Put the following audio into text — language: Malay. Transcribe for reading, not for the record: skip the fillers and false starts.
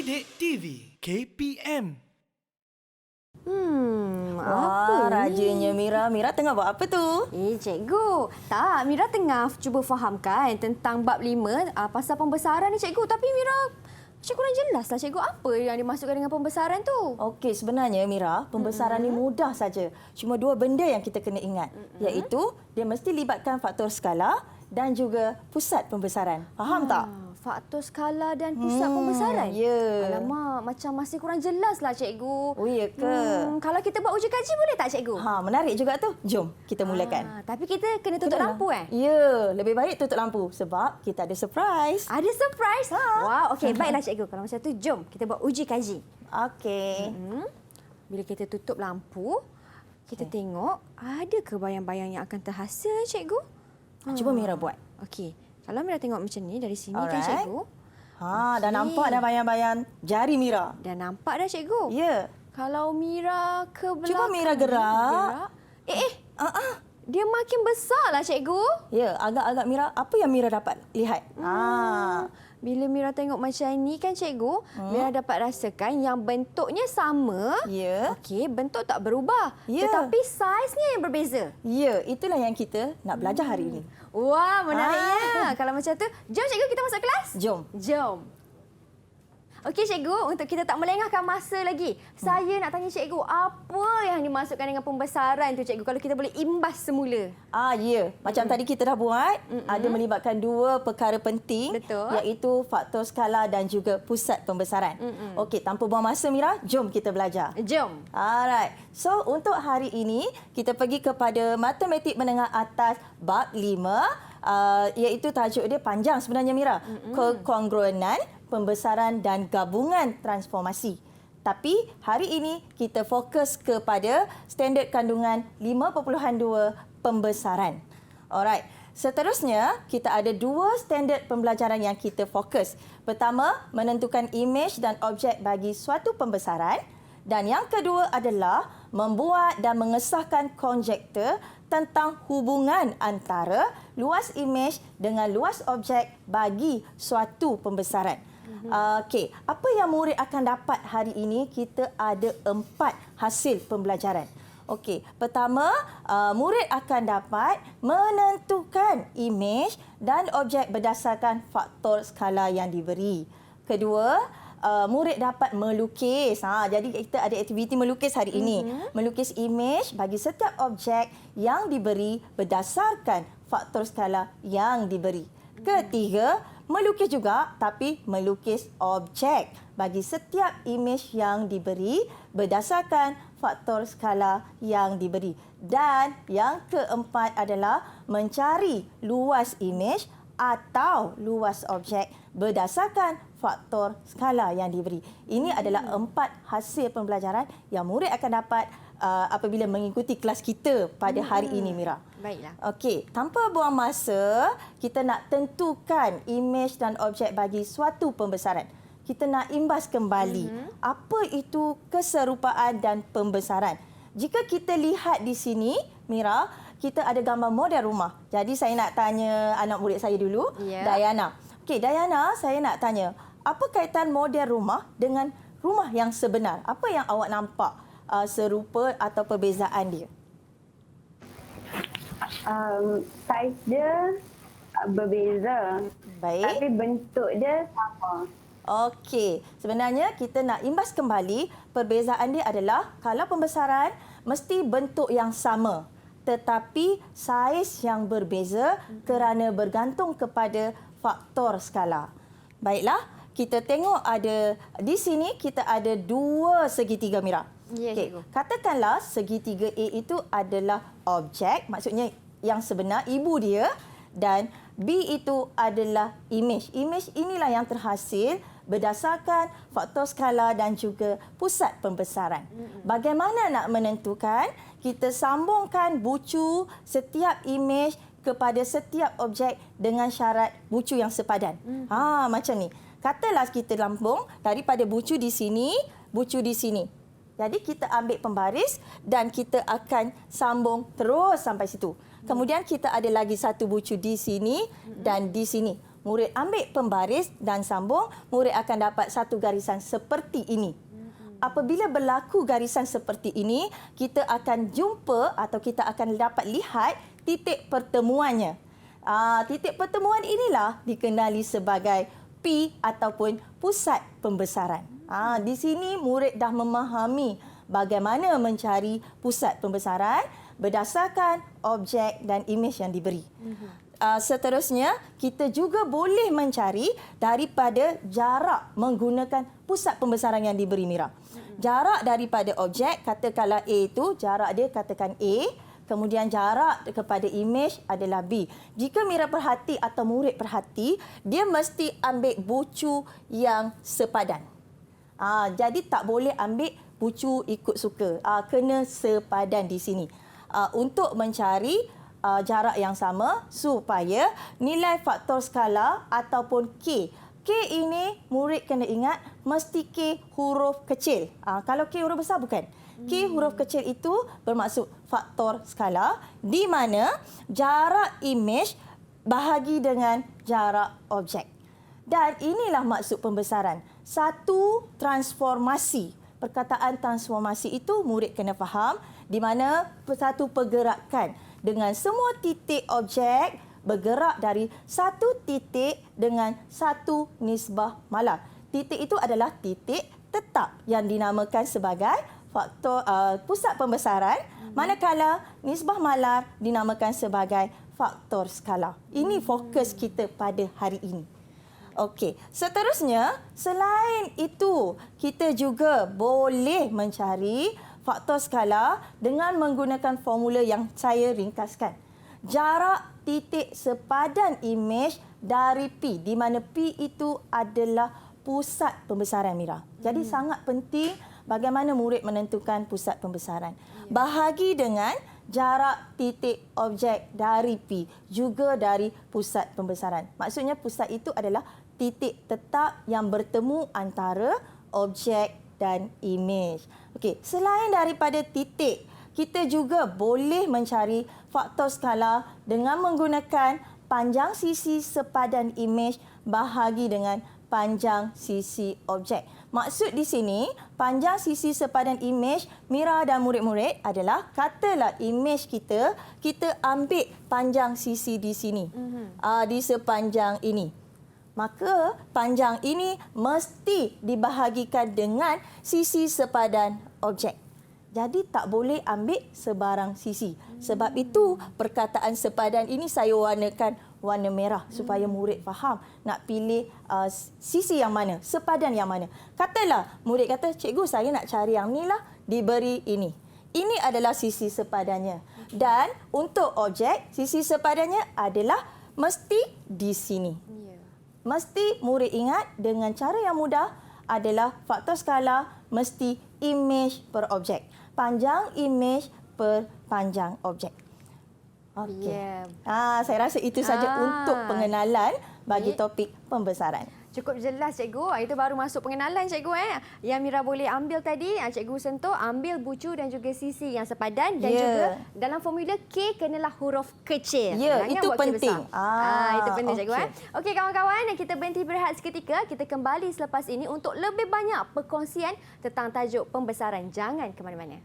Didik TV KPM. Wah, Apa rajinnya ni? Mira. Mira tengah buat apa tu? Cikgu. Tak, Mira tengah cuba fahamkan tentang bab 5 pasal pembesaran ni, cikgu. Tapi Mira macam kurang jelas lah, cikgu. Apa yang dimasukkan dengan pembesaran tu? Okey, sebenarnya Mira, pembesaran ni mudah saja. Cuma dua benda yang kita kena ingat. Iaitu, dia mesti libatkan faktor skala dan juga pusat pembesaran. Faham tak? Faktor skala dan pusat pembesaran? Ya. Alamak, macam masih kurang jelas lah, cikgu. Oh, ya ke? Kalau kita buat uji kaji boleh tak, cikgu? Menarik juga tu. Jom kita mulakan. Tapi kita kena tutup lampu, Ya, lebih baik tutup lampu sebab kita ada surprise. Ada surprise? Wow, okey. Baiklah, cikgu. Kalau macam tu, jom kita buat uji kaji. Okey. Bila kita tutup lampu, kita tengok ada ke bayang-bayang yang akan terhasil, cikgu? Cuba Mira buat. Okey. Kalau Mira tengok macam ni dari sini kan, Alright. cikgu? Dah nampak dah bayang-bayang jari Mira. Dah nampak dah, cikgu? Ya. Kalau Mira ke belakang. Cuba Mira gerak. Dia makin besar lah, cikgu. Ya, agak-agak Mira, apa yang Mira dapat lihat? Bila Mira tengok macam ni kan, cikgu, Mira dapat rasakan yang bentuknya sama. Ya. Okey, bentuk tak berubah. Ya. Tetapi saiznya yang berbeza. Ya, itulah yang kita nak belajar hari ini. Wah, menariknya. Kalau macam tu, jom cikgu kita masuk kelas. Jom. Jom. Okey, cikgu, untuk kita tak melengahkan masa lagi, saya nak tanya cikgu, apa yang dimasukkan dengan pembesaran tu, cikgu? Kalau kita boleh imbas semula. Ya. Macam tadi kita dah buat, ada melibatkan dua perkara penting. Betul. Iaitu faktor skala dan juga pusat pembesaran. Okey, tanpa buang masa Mira, jom kita belajar. Jom. Alright. So, untuk hari ini, kita pergi kepada Matematik Menengah Atas bab 5. Iaitu tajuk dia panjang sebenarnya Mira. Kekongruenan, pembesaran dan gabungan transformasi. Tapi hari ini kita fokus kepada standard kandungan 5.2 pembesaran. Alright. Seterusnya, kita ada dua standard pembelajaran yang kita fokus. Pertama, menentukan imej dan objek bagi suatu pembesaran. Dan yang kedua adalah membuat dan mengesahkan konjektur tentang hubungan antara luas imej dengan luas objek bagi suatu pembesaran. Okey, apa yang murid akan dapat hari ini? Kita ada 4 hasil pembelajaran. Okey, pertama, murid akan dapat menentukan imej dan objek berdasarkan faktor skala yang diberi. Kedua, murid dapat melukis. Jadi kita ada aktiviti melukis hari ini. Melukis imej bagi setiap objek yang diberi berdasarkan faktor skala yang diberi. Ketiga, melukis juga tapi melukis objek bagi setiap imej yang diberi berdasarkan faktor skala yang diberi. Dan yang keempat adalah mencari luas imej atau luas objek berdasarkan faktor skala yang diberi. Ini adalah 4 hasil pembelajaran yang murid akan dapat apabila mengikuti kelas kita pada hari ini, Mira. Baiklah. Okey, tanpa buang masa, kita nak tentukan imej dan objek bagi suatu pembesaran. Kita nak imbas kembali apa itu keserupaan dan pembesaran. Jika kita lihat di sini, Mira, kita ada gambar model rumah. Jadi saya nak tanya anak murid saya dulu, Dayana. Okey, Dayana, saya nak tanya, apa kaitan model rumah dengan rumah yang sebenar? Apa yang awak nampak serupa atau perbezaan dia? Saiz dia berbeza. Baik. Tapi bentuk dia sama. Okey, sebenarnya kita nak imbas kembali perbezaan dia adalah kalau pembesaran mesti bentuk yang sama tetapi saiz yang berbeza kerana bergantung kepada faktor skala. Baiklah, kita tengok ada di sini kita ada dua segitiga, Mira. Ya, cikgu. Katakanlah segitiga A itu adalah objek, maksudnya yang sebenar ibu dia, dan B itu adalah imej. Imej inilah yang terhasil berdasarkan faktor skala dan juga pusat pembesaran. Bagaimana nak menentukan? Kita sambungkan bucu setiap imej kepada setiap objek dengan syarat bucu yang sepadan. Macam ni. Katalah kita lambung daripada bucu di sini, bucu di sini. Jadi kita ambil pembaris dan kita akan sambung terus sampai situ. Kemudian kita ada lagi satu bucu di sini dan di sini. murid ambil pembaris dan sambung, murid akan dapat satu garisan seperti ini. Apabila berlaku garisan seperti ini, kita akan jumpa atau kita akan dapat lihat titik pertemuannya. Titik pertemuan inilah dikenali sebagai P ataupun pusat pembesaran. Di sini murid dah memahami bagaimana mencari pusat pembesaran berdasarkan objek dan imej yang diberi. Seterusnya, kita juga boleh mencari daripada jarak menggunakan pusat pembesaran yang diberi, Mira. Jarak daripada objek, katakanlah A itu, jarak dia katakan A, kemudian jarak kepada imej adalah B. Jika Mira perhati atau murid perhati, dia mesti ambil bucu yang sepadan. Jadi tak boleh ambil bucu ikut suka. Kena sepadan di sini. Untuk mencari jarak yang sama supaya nilai faktor skala ataupun K. K ini murid kena ingat mesti K huruf kecil. Kalau K huruf besar bukan. K huruf kecil itu bermaksud faktor skala di mana jarak imej bahagi dengan jarak objek. Dan inilah maksud pembesaran. Satu transformasi. Perkataan transformasi itu murid kena faham di mana satu pergerakan dengan semua titik objek bergerak dari satu titik dengan satu nisbah malar. Titik itu adalah titik tetap yang dinamakan sebagai faktor pusat pembesaran, manakala nisbah malar dinamakan sebagai faktor skala. Ini fokus kita pada hari ini. Okey, seterusnya selain itu kita juga boleh mencari faktor skala dengan menggunakan formula yang saya ringkaskan. Jarak titik sepadan imej dari P, di mana P itu adalah pusat pembesaran, Mira. Jadi sangat penting bagaimana murid menentukan pusat pembesaran. Bahagi dengan jarak titik objek dari P, juga dari pusat pembesaran. Maksudnya pusat itu adalah titik tetap yang bertemu antara objek dan imej. Okey, selain daripada titik, kita juga boleh mencari faktor skala dengan menggunakan panjang sisi sepadan imej bahagi dengan panjang sisi objek. Maksud di sini, panjang sisi sepadan imej Mira dan murid-murid adalah katalah imej kita ambil panjang sisi di sini. Di sepanjang ini. Maka panjang ini mesti dibahagikan dengan sisi sepadan objek. Jadi tak boleh ambil sebarang sisi. Sebab itu perkataan sepadan ini saya warnakan warna merah supaya murid faham nak pilih sisi yang mana, sepadan yang mana. Katalah murid kata, cikgu saya nak cari yang ni lah, diberi ini. Ini adalah sisi sepadannya. Dan untuk objek, sisi sepadannya adalah mesti di sini. Mesti murid ingat dengan cara yang mudah adalah faktor skala mesti imej per objek. Panjang imej per panjang objek. Okey. Saya rasa itu saja untuk pengenalan bagi topik pembesaran. Cukup jelas, cikgu. Itu baru masuk pengenalan, cikgu. Yang Mira boleh ambil tadi, cikgu sentuh, ambil bucu dan juga sisi yang sepadan. Dan juga dalam formula K kenalah huruf kecil. Itu penting. Itu penting, cikgu. Okey, kawan-kawan. Kita berhenti berehat seketika. Kita kembali selepas ini untuk lebih banyak perkongsian tentang tajuk pembesaran. Jangan ke mana-mana.